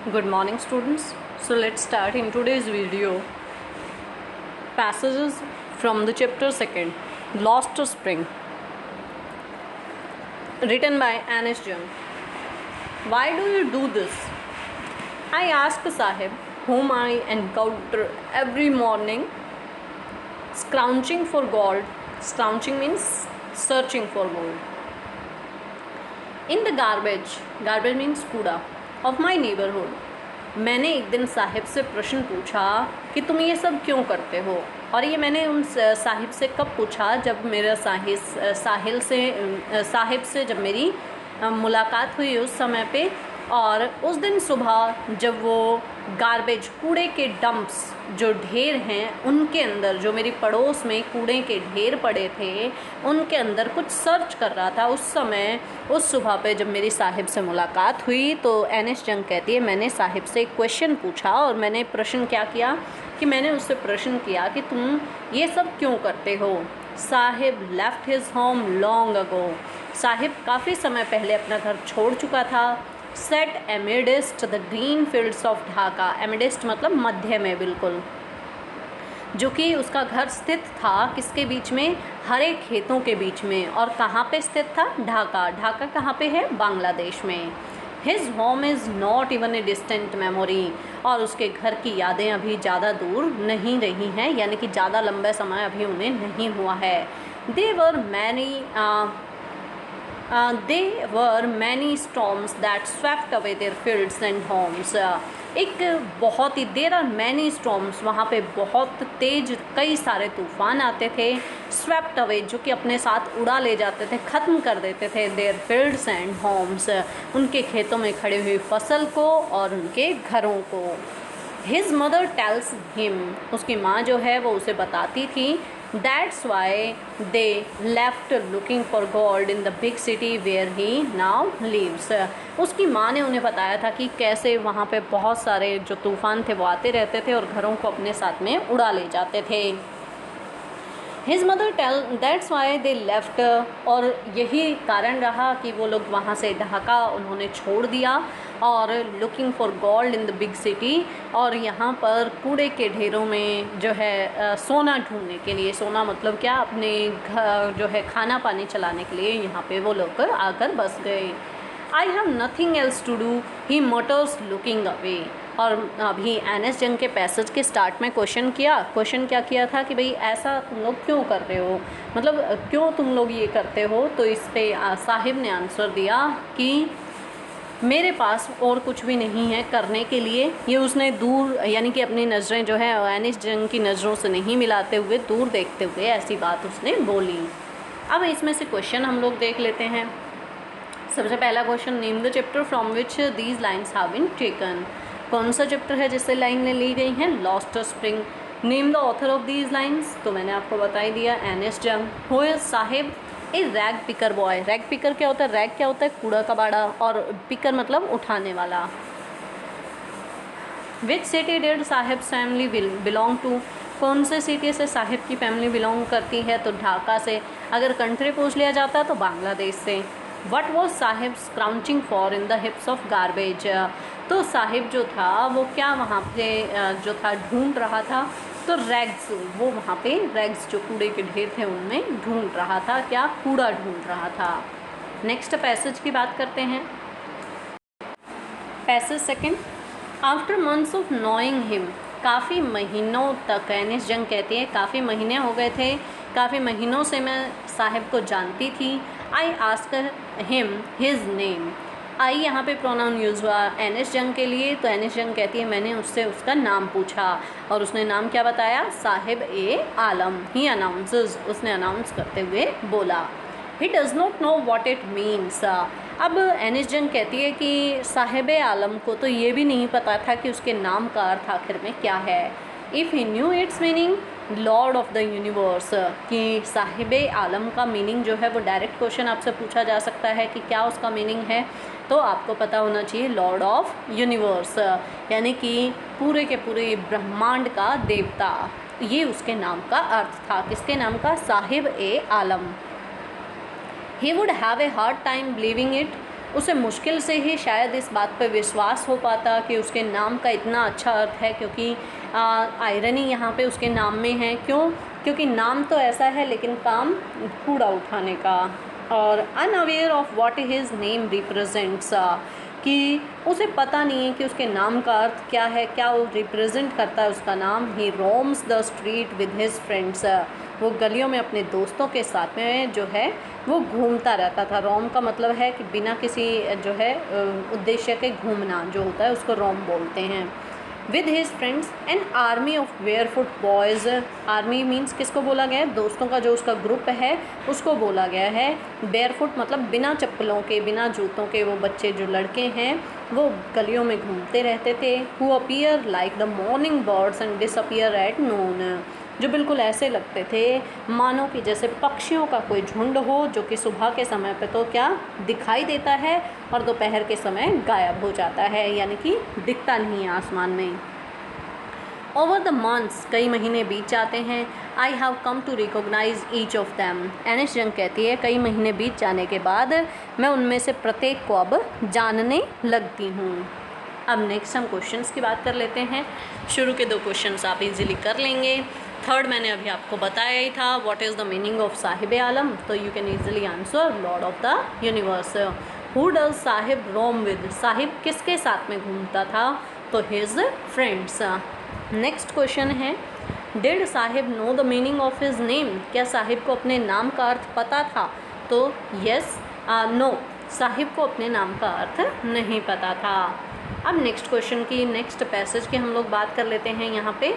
Good morning, students. So let's start in today's video. Passages from the chapter 2, Lost Spring, written by Ernest Young. Why do you do this? I ask Sahib, whom I encounter every morning, scrounging for gold. Scrounging means searching for gold. In the garbage means कूड़ा, of my neighborhood. मैंने एक दिन साहिब से प्रश्न पूछा कि तुम ये सब क्यों करते हो। और ये मैंने उन साहिब से कब पूछा, जब मेरा साहिब से जब मेरी मुलाकात हुई उस समय पे। और उस दिन सुबह जब वो गार्बेज, कूड़े के डंप्स जो ढेर हैं उनके अंदर, जो मेरी पड़ोस में कूड़े के ढेर पड़े थे उनके अंदर कुछ सर्च कर रहा था, उस समय उस सुबह पे जब मेरी साहिब से मुलाकात हुई तो एर्नेस्ट यंग कहती है मैंने साहिब से एक क्वेश्चन पूछा। और मैंने प्रश्न क्या किया कि मैंने उससे प्रश्न किया कि तुम ये सब क्यों करते हो। Saheb left his home long ago. Saheb काफ़ी समय पहले अपना घर छोड़ चुका था। Set amidst the green fields of Dhaka. Amidst मतलब मध्य में बिल्कुल, जो कि उसका घर स्थित था किसके बीच में, हरे खेतों के बीच में। और कहाँ पे स्थित था, ढाका। ढाका कहाँ पे है, बांग्लादेश में। His home is not even a distant memory. और उसके घर की यादें अभी ज़्यादा दूर नहीं रही हैं, यानी कि ज़्यादा लंबे समय अभी उन्हें नहीं हुआ है। There were many storms that swept away their fields and homes. एक बहुत ही there are many storms, वहाँ पे बहुत तेज कई सारे तूफ़ान आते थे। swept away जो कि अपने साथ उड़ा ले जाते थे, ख़त्म कर देते थे their fields and homes, उनके खेतों में खड़ी हुई फसल को और उनके घरों को। His mother tells him, उसकी माँ जो है वो उसे बताती थी, That's why they left looking for gold in the big city where he now lives. उसकी माँ ने उन्हें बताया था कि कैसे वहाँ पे बहुत सारे जो तूफ़ान थे वो आते रहते थे और घरों को अपने साथ में उड़ा ले जाते थे। His mother that's why they left, और यही कारण रहा कि वो लोग वहाँ से ढाका उन्होंने छोड़ दिया और looking for gold in the big city, और यहाँ पर कूड़े के ढेरों में जो है सोना ढूंढने के लिए। सोना मतलब क्या, अपने घर जो है खाना पानी चलाने के लिए यहाँ पे वो लोग आकर बस गए। I have nothing else to do he mutters looking away. और अभी एर्नेस्ट यंग के पैसेज के स्टार्ट में क्वेश्चन क्या किया था कि भाई ऐसा तुम लोग क्यों कर रहे हो, मतलब क्यों तुम लोग ये करते हो। तो इस पे साहिब ने आंसर दिया कि मेरे पास और कुछ भी नहीं है करने के लिए। ये उसने दूर, यानी कि अपनी नज़रें जो है एर्नेस्ट यंग की नज़रों से नहीं मिलाते हुए, दूर देखते हुए ऐसी बात उसने बोली। अब इसमें से क्वेश्चन हम लोग देख लेते हैं। सबसे पहला question, name the chapter from which these lines have been taken. कौन सा चैप्टर है जिससे लाइनें ली गई हैं, Lost Spring. Name the author of these lines, तो मैंने आपको बता ही दिया, Ernest Young. Who is Saheb, a rag picker boy. Rag picker क्या होता है, रैग क्या होता है, कूड़ा कबाड़ा, और पिकर मतलब उठाने वाला। Which city did Sahib family belong to. कौन से सिटी से साहिब की फैमिली बिलोंग करती है, तो ढाका से। अगर कंट्री पूछ लिया जाता तो बांग्लादेश से। What was Saheb scrounging for in the heaps of garbage. तो साहिब जो था वो क्या वहाँ पे जो था ढूंढ रहा था, तो रैग्स, वो वहाँ पे रैग्स जो कूड़े के ढेर थे उनमें ढूंढ रहा था, क्या, कूड़ा ढूंढ रहा था। नेक्स्ट पैसेज की बात करते हैं। Passage second, after months of knowing him. काफ़ी महीनों तक, एर्नेस्ट यंग कहती है काफ़ी महीने हो गए थे, काफ़ी महीनों से मैं साहिब को जानती थी। I ask him his name. I यहाँ पे प्रोनाउन यूज़ हुआ एर्नेस्ट यंग के लिए, तो एर्नेस्ट यंग कहती है मैंने उससे उसका नाम पूछा और उसने नाम क्या बताया, साहिब ए आलम। ही अनाउंसेस, उसने अनाउंस करते हुए बोला। He does not know what it means. अब एर्नेस्ट यंग कहती है कि साहिब आलम को तो ये भी नहीं पता था कि उसके नाम का अर्थ आखिर में क्या है। If he new it's meaning Lord of the universe, कि साहिब आलम का मीनिंग जो है वो डायरेक्ट क्वेश्चन आपसे पूछा जा सकता है कि क्या उसका मीनिंग है, तो आपको पता होना चाहिए लॉर्ड ऑफ यूनिवर्स, यानी कि पूरे के पूरे ब्रह्मांड का देवता। ये उसके नाम का अर्थ था, किसके नाम का, Sahib e Alam. He would have a hard time believing it. उसे मुश्किल से ही शायद इस बात पर विश्वास हो पाता कि उसके नाम का इतना अच्छा अर्थ है, क्योंकि आयरनी यहाँ पे उसके नाम में है। क्यों? क्योंकि नाम तो ऐसा है लेकिन काम कूड़ा उठाने का। और unaware of what his name represents, कि उसे पता नहीं है कि उसके नाम का अर्थ क्या है, क्या वो रिप्रेजेंट करता है उसका नाम। He roams the street with his friends, वो गलियों में अपने दोस्तों के साथ में जो है वो घूमता रहता था। रोम का मतलब है कि बिना किसी जो है उद्देश्य के घूमना जो होता है उसको रोम बोलते हैं। With his friends an army of barefoot boys, army means किसको बोला गया है? दोस्तों का जो उसका ग्रुप है उसको बोला गया है। बेयरफुट मतलब बिना चप्पलों के, बिना जूतों के वो बच्चे जो लड़के हैं वो गलियों में घूमते रहते थे। Who appear like the morning birds and disappear at noon, जो बिल्कुल ऐसे लगते थे मानो कि जैसे पक्षियों का कोई झुंड हो, जो कि सुबह के समय पे तो क्या दिखाई देता है और दोपहर के समय गायब हो जाता है, यानी कि दिखता नहीं है आसमान में। ओवर द मंथ्स, कई महीने बीत जाते हैं। I have come to recognise each of them, Ennis Young कहती है कई महीने बीत जाने के बाद मैं उनमें से प्रत्येक को अब जानने लगती हूँ। अब नेक्स्ट हम क्वेश्चंस की बात कर लेते हैं। शुरू के 2 क्वेश्चंस आप इजीली कर लेंगे। थर्ड मैंने अभी आपको बताया ही था, what is the meaning of Sahib Alam, तो you can easily answer lord of the universe. Who does Sahib roam with, Sahib किसके साथ में घूमता था? तो हिज फ्रेंड्स। नेक्स्ट क्वेश्चन है, did Sahib know the meaning of his name, क्या साहिब को अपने नाम का अर्थ पता था? तो यस, नो, साहिब को अपने नाम का अर्थ नहीं पता था। अब नेक्स्ट क्वेश्चन की, नेक्स्ट पैसेज की हम लोग बात कर लेते हैं। यहाँ पे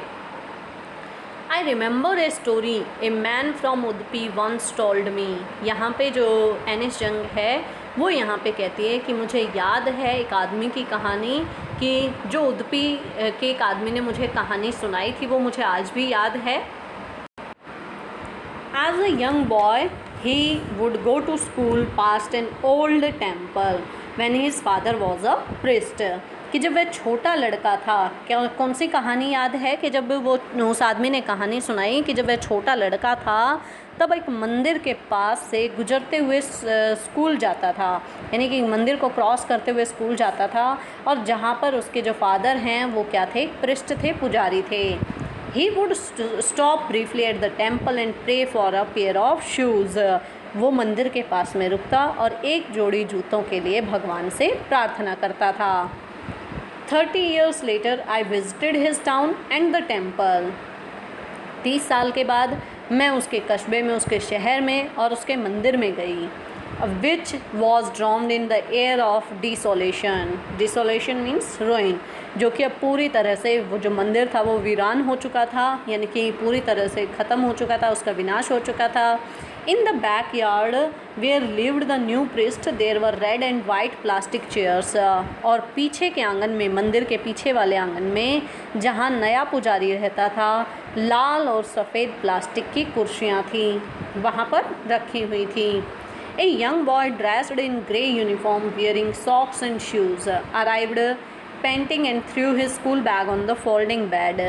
I remember a story a man from Udupi once told me, यहाँ पे जो एनिस यंग है वो यहाँ पे कहती है कि मुझे याद है एक आदमी की कहानी, कि जो उदपी के एक आदमी ने मुझे कहानी सुनाई थी, वो मुझे आज भी याद है। As a young boy he would go to school past an old temple when his father was a priest, कि जब वह छोटा लड़का था, क्या कौन सी कहानी याद है? कि जब वो उस आदमी ने कहानी सुनाई कि जब वह छोटा लड़का था तब एक मंदिर के पास से गुजरते हुए स्कूल जाता था, यानी कि मंदिर को क्रॉस करते हुए स्कूल जाता था, और जहाँ पर उसके जो फादर हैं वो क्या थे? प्रिस्ट थे, पुजारी थे। He would stop briefly at the temple and pray for a pair of shoes, वो मंदिर के पास में रुकता और एक जोड़ी जूतों के लिए भगवान से प्रार्थना करता था। 30 years later I visited his town and the temple, 30 साल के बाद मैं उसके कस्बे में, उसके शहर में और उसके मंदिर में गई। which was drowned in the air of desolation, desolation means ruin, जो कि अब पूरी तरह से वो जो मंदिर था वो वीरान हो चुका था, यानी कि पूरी तरह से ख़त्म हो चुका था, उसका विनाश हो चुका था। In the backyard where lived the new priest there were red and white plastic chairs, और पीछे के आंगन में, मंदिर के पीछे वाले आंगन में जहाँ नया पुजारी रहता था, लाल और सफ़ेद प्लास्टिक की कुर्सियाँ थीं, वहाँ पर रखी हुई थी। A young boy dressed in grey uniform wearing socks and shoes arrived panting and threw his school bag on the folding bed,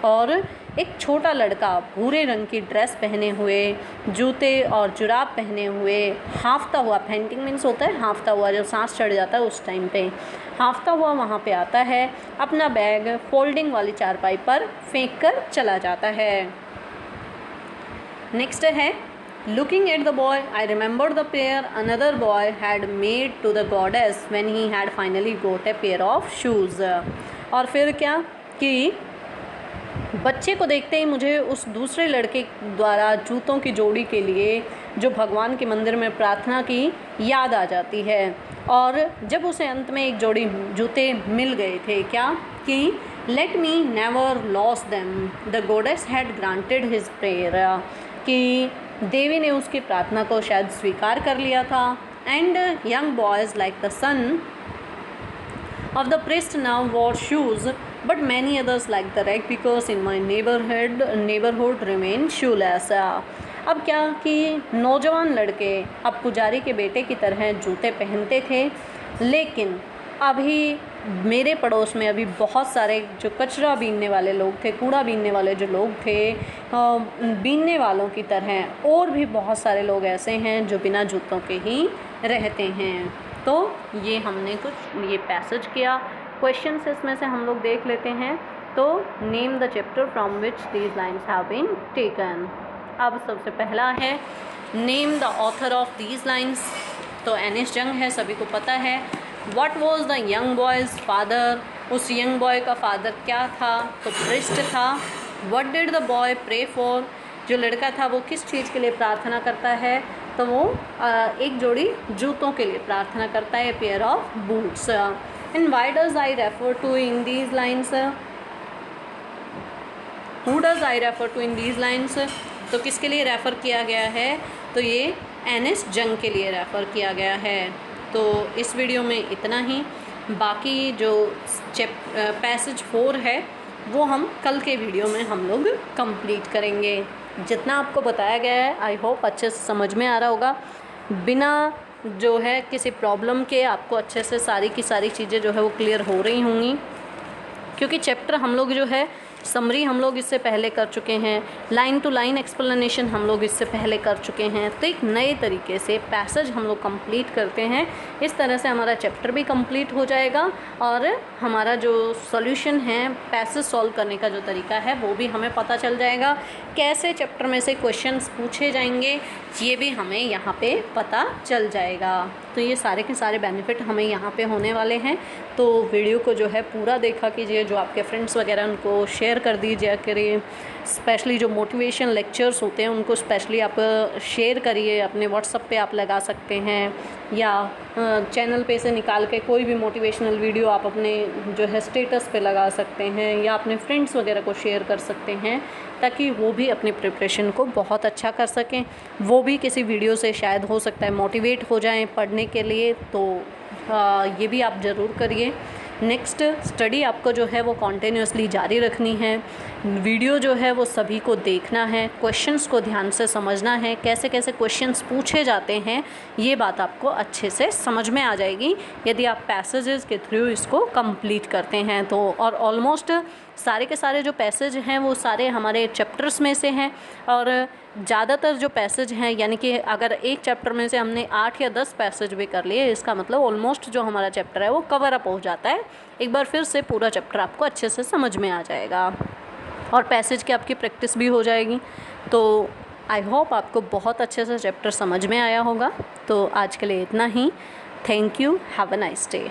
और एक छोटा लड़का भूरे रंग की ड्रेस पहने हुए, जूते और जुराब पहने हुए, हाँफता हुआ, पेंटिंग मीन्स होता है हाँफता हुआ, जो सांस चढ़ जाता है उस टाइम पे, हाँफता हुआ वहाँ पे आता है, अपना बैग फोल्डिंग वाली चारपाई पर फेंक कर चला जाता है। नेक्स्ट है, Looking at the boy, I remembered the prayer another boy had made to the goddess when he had finally got a pair of shoes, और फिर क्या कि बच्चे को देखते ही मुझे उस दूसरे लड़के द्वारा जूतों की जोड़ी के लिए जो भगवान के मंदिर में प्रार्थना की याद आ जाती है। और जब उसे अंत में एक जोड़ी जूते मिल गए थे, क्या कि let me never loss them, the goddess had granted his prayer, कि देवी ने उसकी प्रार्थना को शायद स्वीकार कर लिया था। And young boys like the son of the priest now wore shoes, but many others like the rag because in my neighborhood remain shoeless. अब क्या कि नौजवान लड़के अब पुजारी के बेटे की तरह जूते पहनते थे, लेकिन अभी मेरे पड़ोस में अभी बहुत सारे जो कचरा बीनने वाले लोग थे, कूड़ा बीनने वाले जो लोग थे, बीनने वालों की तरह और भी बहुत सारे लोग ऐसे हैं जो बिना जूतों के ही रहते हैं। तो ये हमने कुछ ये पैसेज किया। क्वेश्चंस इसमें से हम लोग देख लेते हैं। तो name the chapter from which these lines have been taken. अब सबसे पहला है name the author of these lines. तो एनिस जंग है, सभी को पता है। What was the young boy's father, उस यंग बॉय का फादर क्या था? तो प्रिस्ट था। What did the boy pray for, जो लड़का था वो किस चीज़ के लिए प्रार्थना करता है? तो वो एक जोड़ी जूतों के लिए प्रार्थना करता है, pair of boots. And why does I refer to in these lines, who does I refer to in these lines, तो किसके लिए रेफ़र किया गया है? तो ये एनिस जंग के लिए रेफ़र किया गया है। तो इस वीडियो में इतना ही। बाकी जो पैसेज 4 है वो हम कल के वीडियो में हम लोग कंप्लीट करेंगे। जितना आपको बताया गया है आई होप अच्छे से समझ में आ रहा होगा, बिना जो है किसी प्रॉब्लम के आपको अच्छे से सारी की सारी चीज़ें जो है वो क्लियर हो रही होंगी। क्योंकि चैप्टर हम लोग जो है समरी हम लोग इससे पहले कर चुके हैं, लाइन टू लाइन एक्सप्लेनेशन हम लोग इससे पहले कर चुके हैं। तो एक नए तरीके से पैसेज हम लोग कंप्लीट करते हैं। इस तरह से हमारा चैप्टर भी कंप्लीट हो जाएगा और हमारा जो सॉल्यूशन है, पैसेज सॉल्व करने का जो तरीका है वो भी हमें पता चल जाएगा। कैसे चैप्टर में से क्वेश्चंस पूछे जाएंगे ये भी हमें यहाँ पे पता चल जाएगा। तो ये सारे के सारे बेनिफिट हमें यहाँ पे होने वाले हैं। तो वीडियो को जो है पूरा देखा कीजिए, जो आपके फ्रेंड्स वगैरह उनको शेयर कर दीजिए करिए। स्पेशली जो मोटिवेशन लेक्चर्स होते हैं उनको स्पेशली आप शेयर करिए, अपने व्हाट्सएप पे आप लगा सकते हैं या चैनल पे से निकाल के कोई भी मोटिवेशनल वीडियो आप अपने जो है स्टेटस पे लगा सकते हैं या अपने फ्रेंड्स वगैरह को शेयर कर सकते हैं, ताकि वो भी अपनी प्रिपरेशन को बहुत अच्छा कर सकें। वो भी किसी वीडियो से शायद हो सकता है मोटिवेट हो जाएं पढ़ने के लिए। तो ये भी आप ज़रूर करिए। नेक्स्ट स्टडी आपको जो है वो कॉन्टिन्यूसली जारी रखनी है। वीडियो जो है वो सभी को देखना है, क्वेश्चंस को ध्यान से समझना है, कैसे कैसे क्वेश्चंस पूछे जाते हैं ये बात आपको अच्छे से समझ में आ जाएगी यदि आप पैसेजेस के थ्रू इसको कंप्लीट करते हैं तो। और ऑलमोस्ट सारे के सारे जो पैसेज हैं वो सारे हमारे चैप्टर्स में से हैं और ज़्यादातर जो पैसेज हैं, यानी कि अगर एक चैप्टर में से हमने 8 या 10 पैसेज भी कर लिए, इसका मतलब ऑलमोस्ट जो हमारा चैप्टर है वो कवर अप हो जाता है। एक बार फिर से पूरा चैप्टर आपको अच्छे से समझ में आ जाएगा और पैसेज की आपकी प्रैक्टिस भी हो जाएगी। तो आई होप आपको बहुत अच्छे से चैप्टर समझ में आया होगा। तो आज के लिए इतना ही। Thank you, have a nice day.